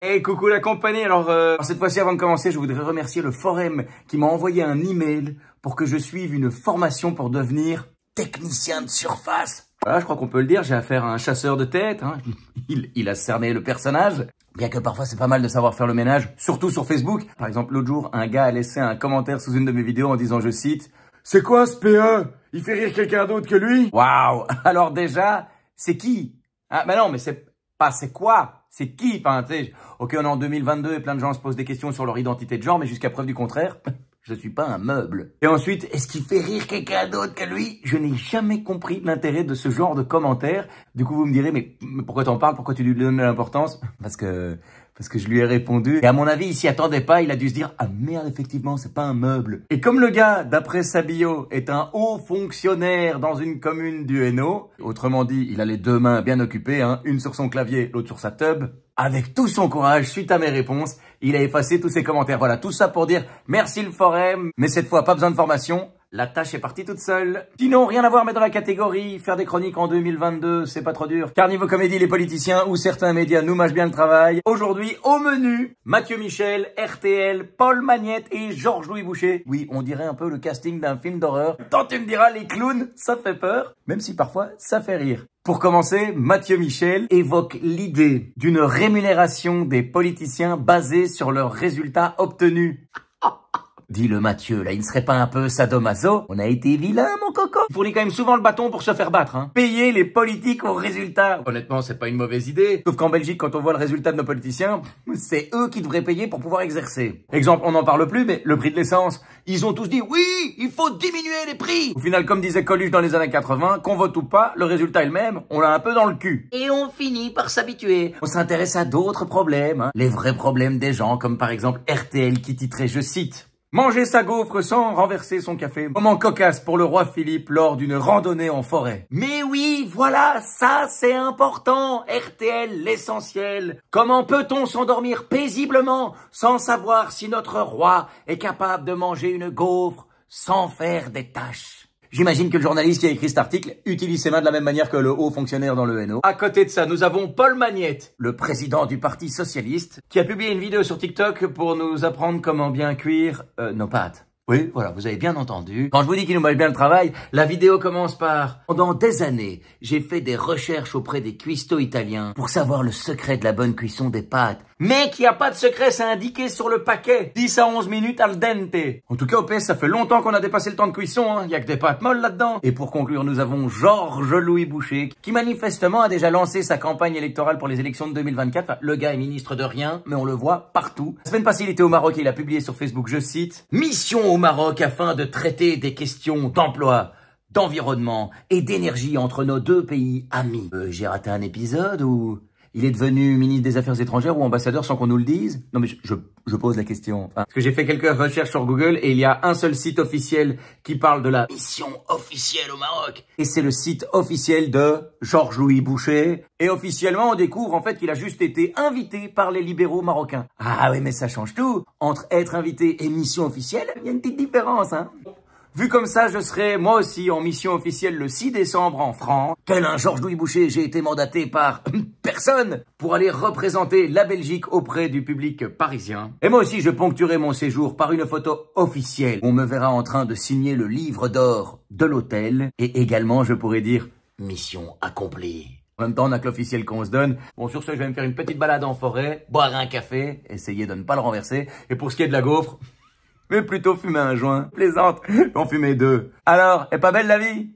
Hey, coucou la compagnie. Alors, cette fois-ci, avant de commencer, je voudrais remercier le forum qui m'a envoyé un email pour que je suive une formation pour devenir technicien de surface. Voilà, je crois qu'on peut le dire, j'ai affaire à un chasseur de tête. Hein. Il a cerné le personnage. Bien que parfois, c'est pas mal de savoir faire le ménage, surtout sur Facebook. Par exemple, l'autre jour, un gars a laissé un commentaire sous une de mes vidéos en disant, je cite, « C'est quoi ce PE? Il fait rire quelqu'un d'autre que lui ?» Waouh. Alors déjà, c'est qui? Ah, bah non, mais c'est pas c'est quoi? C'est qui? Enfin, tu sais, ok, on est en 2022 et plein de gens se posent des questions sur leur identité de genre, mais jusqu'à preuve du contraire, je suis pas un meuble. Et ensuite, est-ce qu'il fait rire quelqu'un d'autre que lui? Je n'ai jamais compris l'intérêt de ce genre de commentaires. Du coup, vous me direz, mais pourquoi t'en parles? Pourquoi tu lui donnes de l'importance? Parce que je lui ai répondu. Et à mon avis, il s'y attendait pas. Il a dû se dire, ah merde, effectivement, c'est pas un meuble. Et comme le gars, d'après sa bio, est un haut fonctionnaire dans une commune du Hainaut, autrement dit, il a les deux mains bien occupées, hein, une sur son clavier, l'autre sur sa tub, avec tout son courage, suite à mes réponses, il a effacé tous ses commentaires. Voilà, tout ça pour dire merci le forum, mais cette fois, pas besoin de formation. La tâche est partie toute seule. Sinon, rien à voir, mais dans la catégorie, faire des chroniques en 2022, c'est pas trop dur. Car niveau comédie, les politiciens ou certains médias nous mâchent bien le travail. Aujourd'hui, au menu, Mathieu Michel, RTL, Paul Magnette et Georges-Louis Boucher. Oui, on dirait un peu le casting d'un film d'horreur. Tant tu me diras, les clowns, ça fait peur, même si parfois, ça fait rire. Pour commencer, Mathieu Michel évoque l'idée d'une rémunération des politiciens basée sur leurs résultats obtenus. Dis le Mathieu, là, il ne serait pas un peu sadomaso? On a été vilain, mon coco. Il fournit quand même souvent le bâton pour se faire battre, hein. Payer les politiques aux résultats. Honnêtement, c'est pas une mauvaise idée. Sauf qu'en Belgique, quand on voit le résultat de nos politiciens, c'est eux qui devraient payer pour pouvoir exercer. Exemple, on n'en parle plus, mais le prix de l'essence. Ils ont tous dit, oui, il faut diminuer les prix. Au final, comme disait Coluche dans les années 80, qu'on vote ou pas, le résultat est le même, on l'a un peu dans le cul. Et on finit par s'habituer. On s'intéresse à d'autres problèmes, hein. Les vrais problèmes des gens, comme par exemple RTL qui titrait, je cite, manger sa gaufre sans renverser son café. Moment cocasse pour le roi Philippe lors d'une randonnée en forêt. Mais oui, voilà, ça c'est important. RTL, l'essentiel. Comment peut-on s'endormir paisiblement sans savoir si notre roi est capable de manger une gaufre sans faire des taches? J'imagine que le journaliste qui a écrit cet article utilise ses mains de la même manière que le haut fonctionnaire dans le Hainaut. À côté de ça, nous avons Paul Magnette, le président du Parti Socialiste, qui a publié une vidéo sur TikTok pour nous apprendre comment bien cuire nos pâtes. Oui, voilà, vous avez bien entendu. Quand je vous dis qu'il nous mâche bien le travail, la vidéo commence par « Pendant des années, j'ai fait des recherches auprès des cuistots italiens pour savoir le secret de la bonne cuisson des pâtes. Mec, il n'y a pas de secret, c'est indiqué sur le paquet. 10 à 11 minutes al dente. » En tout cas, au PS, ça fait longtemps qu'on a dépassé le temps de cuisson, hein. Il n'y a que des pâtes molles là-dedans. Et pour conclure, nous avons Georges-Louis Boucher, qui manifestement a déjà lancé sa campagne électorale pour les élections de 2024. Enfin, le gars est ministre de rien, mais on le voit partout. La semaine passée, il était au Maroc et il a publié sur Facebook, je cite, « Mission au Maroc afin de traiter des questions d'emploi, d'environnement et d'énergie entre nos deux pays amis. » J'ai raté un épisode ou il est devenu ministre des Affaires étrangères ou ambassadeur sans qu'on nous le dise? Non mais je pose la question. Enfin, parce que j'ai fait quelques recherches sur Google et il y a un seul site officiel qui parle de la mission officielle au Maroc. Et c'est le site officiel de Georges-Louis Boucher. Et officiellement, on découvre en fait qu'il a juste été invité par les libéraux marocains. Ah oui, mais ça change tout. Entre être invité et mission officielle, il y a une petite différence, hein. Vu comme ça, je serai moi aussi en mission officielle le 6 décembre en France. Tel un Georges-Louis Boucher, j'ai été mandaté par personne pour aller représenter la Belgique auprès du public parisien. Et moi aussi, je ponctuerai mon séjour par une photo officielle. On me verra en train de signer le livre d'or de l'hôtel. Et également, je pourrais dire mission accomplie. En même temps, on a que l'officiel qu'on se donne. Bon, sur ce, je vais me faire une petite balade en forêt, boire un café, essayer de ne pas le renverser. Et pour ce qui est de la gaufre, mais plutôt fumer un joint. Plaisante, en fumer deux. Alors, est pas belle la vie?